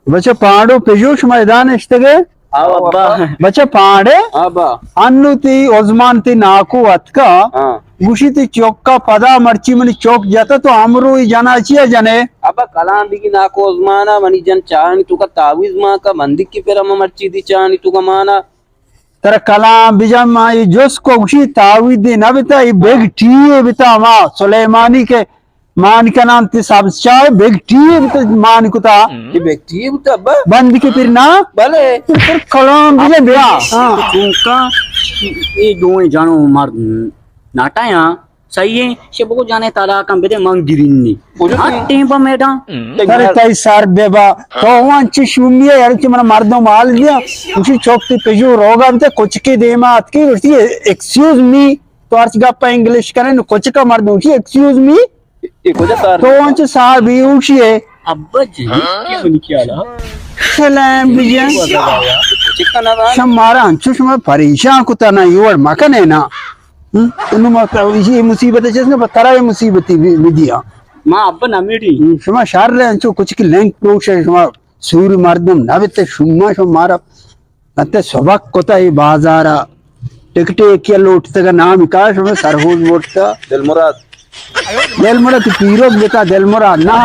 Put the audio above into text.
बच्चे पांडु पेजूश मैदान इश्तगे అబ్బా बच्चे पांडे అబ్బా अन्नुती ओजमानती नाकू अतका गुशिती चौका पदा मर्ची मनी चौक जाता तो अमरू ही जाना चाहिए जने అబ్బా కలాంబికి నాకు ఉస్మానా మనిజన్ చాని తుక తావిజ్ మా క మందికి పెరమ మర్చిది చాని తుక మానా तेरा कलाम बिजम माई जोस को गुशी तावीदी न बिता ये बेग टीए बिता मा सुलेमानी के मान का नाम ते सब चाय बेग टीए बिता मान कुता ఈ వ్యక్తి ఏమిటి అబ్బా बंद के फिर ना భలే फिर कलाम बिजम बिया तुमका ये दो जानो मार नाटा या सही है से बको जाने ताला कम बेदे मंग गिरिन्नी हाँ टेम पर मेडा तेरे कई सार बेबा तो वंची शुमिया यार कि मना मर्दों माल दिया उसी चौकती पेजू रोगा बिता कुछ के दे मात की उसी एक्सक्यूज मी तो अर्थ गप्पा इंग्लिश करें न कुछ का मर्दों की एक्सक्यूज मी ఎక్కువ సార్ तो वंची सार भी उसी है अब्बा जी क्या बनी क्या ला सलाम बिजम చిక్కన शमारा अंचु शमा परेशान कुता ना युवर मकन है ना इन्नु मत ये मुसीबत है जिसने बतारा ये मुसीबत विधिया माँ अब्बा ना मेरी शमा शार रे अंचु कुछ की लिंक प्रोश है शमा सूर्य मर्दम नविते शुमा शमारा नते सबक कोता ये बाजारा टिकटे क्या लोटते का नाम का शमा सरहूज मोटता దిల్ మురాద్ दिलमुरा तो पीरोग बेटा दिलमुरा ना